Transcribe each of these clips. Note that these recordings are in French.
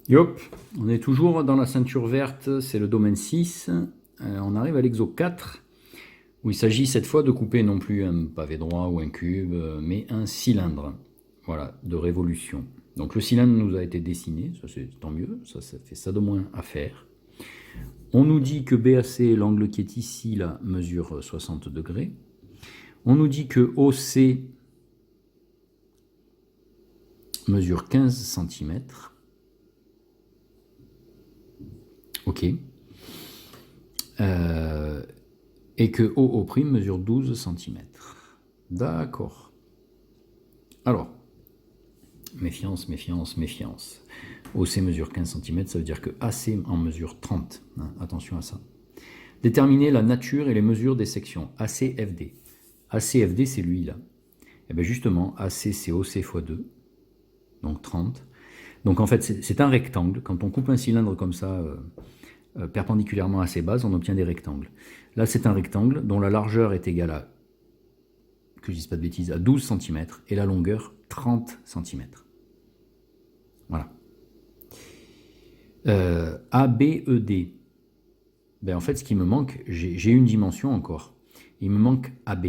Yop, on est toujours dans la ceinture verte, c'est le domaine 6. On arrive à l'exo 4, où il s'agit cette fois de couper non plus un pavé droit ou un cube, mais un cylindre, voilà, de révolution. Donc le cylindre nous a été dessiné, ça c'est tant mieux, ça fait ça de moins à faire. On nous dit que BAC, l'angle qui est ici, là, mesure 60 degrés. On nous dit que OC mesure 15 cm. Ok. Et que OO' mesure 12 cm. D'accord. Alors, méfiance, méfiance, méfiance. OC mesure 15 cm, ça veut dire que AC en mesure 30. Hein, attention à ça. Déterminer la nature et les mesures des sections ACFD. ACFD, c'est lui là. Et bien justement, AC, c'est OC x 2, donc 30. Donc en fait, c'est un rectangle. Quand on coupe un cylindre comme ça, perpendiculairement à ses bases, on obtient des rectangles. Là, c'est un rectangle dont la largeur est égale à, que je dise pas de bêtises, à 12 cm et la longueur 30 cm. Voilà. ABED. Ben, en fait, ce qui me manque, j'ai une dimension encore. Il me manque AB.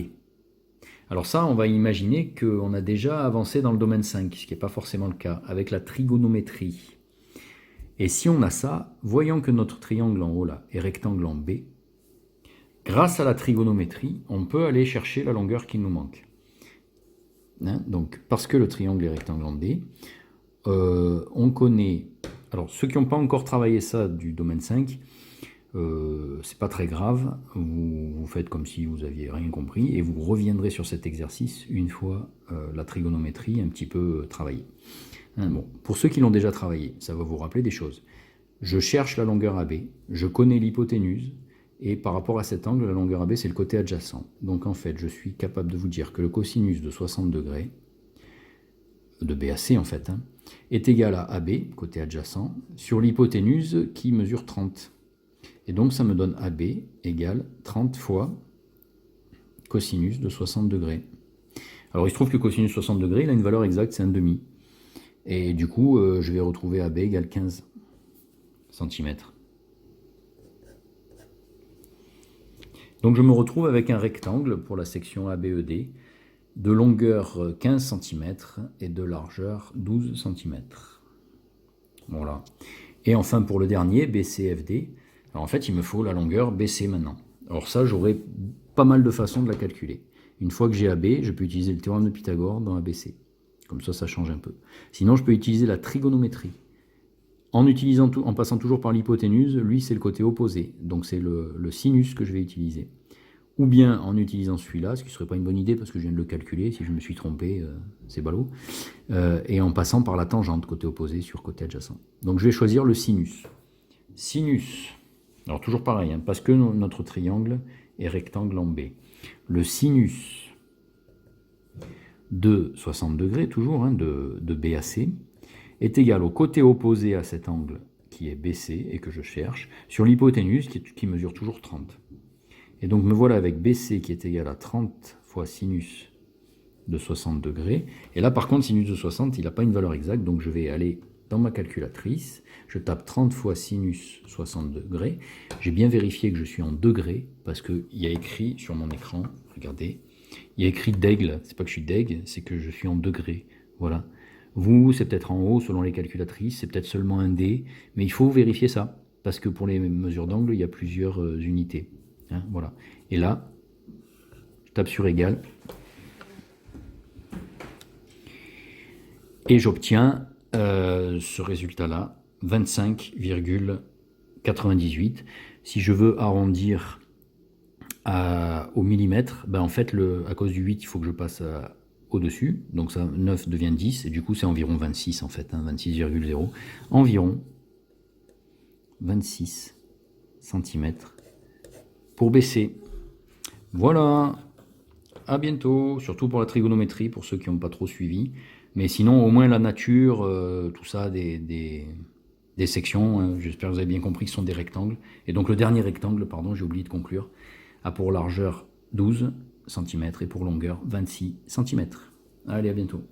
Alors ça, on va imaginer qu'on a déjà avancé dans le domaine 5, ce qui n'est pas forcément le cas, avec la trigonométrie. Et si on a ça, voyons que notre triangle en haut là est rectangle en B. Grâce à la trigonométrie, on peut aller chercher la longueur qui nous manque. Hein, donc, parce que le triangle est rectangle en B, on connaît... Alors, ceux qui n'ont pas encore travaillé ça du domaine 5, c'est pas très grave, vous faites comme si vous aviez rien compris et vous reviendrez sur cet exercice une fois la trigonométrie un petit peu travaillée. Hein, bon, pour ceux qui l'ont déjà travaillé, ça va vous rappeler des choses. Je cherche la longueur AB, je connais l'hypoténuse, et par rapport à cet angle, la longueur AB, c'est le côté adjacent. Donc en fait, je suis capable de vous dire que le cosinus de 60 degrés, de BAC en fait, hein, est égal à AB, côté adjacent, sur l'hypoténuse qui mesure 30. Et donc ça me donne AB égale 30 fois cosinus de 60 degrés. Alors il se trouve que cosinus 60 degrés, il a une valeur exacte, c'est 1,5. Et du coup, je vais retrouver AB égale 15 cm. Donc je me retrouve avec un rectangle pour la section ABED de longueur 15 cm et de largeur 12 cm. Voilà. Et enfin pour le dernier, BCFD, alors en fait il me faut la longueur BC maintenant. Alors ça, j'aurai pas mal de façons de la calculer. Une fois que j'ai AB, je peux utiliser le théorème de Pythagore dans ABC. Comme ça change un peu. Sinon, je peux utiliser la trigonométrie. En passant toujours par l'hypoténuse, lui c'est le côté opposé, donc c'est le sinus que je vais utiliser. Ou bien en utilisant celui-là, ce qui ne serait pas une bonne idée parce que je viens de le calculer, si je me suis trompé, c'est ballot, et en passant par la tangente, côté opposé sur côté adjacent. Donc je vais choisir le sinus. Sinus, alors toujours pareil, hein, parce que notre triangle est rectangle en B. Le sinus de 60 degrés, toujours, hein, de BAC, est égal au côté opposé à cet angle qui est BC et que je cherche, sur l'hypoténuse qui mesure toujours 30. Et donc me voilà avec BC qui est égal à 30 fois sinus de 60 degrés. Et là par contre, sinus de 60, il n'a pas une valeur exacte, donc je vais aller dans ma calculatrice, je tape 30 fois sinus 60 degrés. J'ai bien vérifié que je suis en degrés, parce qu'il y a écrit sur mon écran, regardez, il y a écrit d'aigle, c'est pas que je suis d'aigle, c'est que je suis en degrés, voilà. Vous, c'est peut-être en haut selon les calculatrices, c'est peut-être seulement un D, mais il faut vérifier ça, parce que pour les mesures d'angle, il y a plusieurs unités. Hein, voilà. Et là, je tape sur égal, et j'obtiens ce résultat-là, 25,98. Si je veux arrondir au millimètre, ben en fait, à cause du 8, il faut que je passe au-dessus, donc ça 9 devient 10, et du coup c'est environ 26 en fait, hein, 26,0, environ 26 cm pour baisser. Voilà, à bientôt, surtout pour la trigonométrie, pour ceux qui n'ont pas trop suivi, mais sinon au moins la nature, tout ça, des sections, hein, j'espère que vous avez bien compris que ce sont des rectangles, et donc le dernier rectangle, pardon, j'ai oublié de conclure, a pour largeur 12 cm et pour longueur 26 cm. Allez, à bientôt.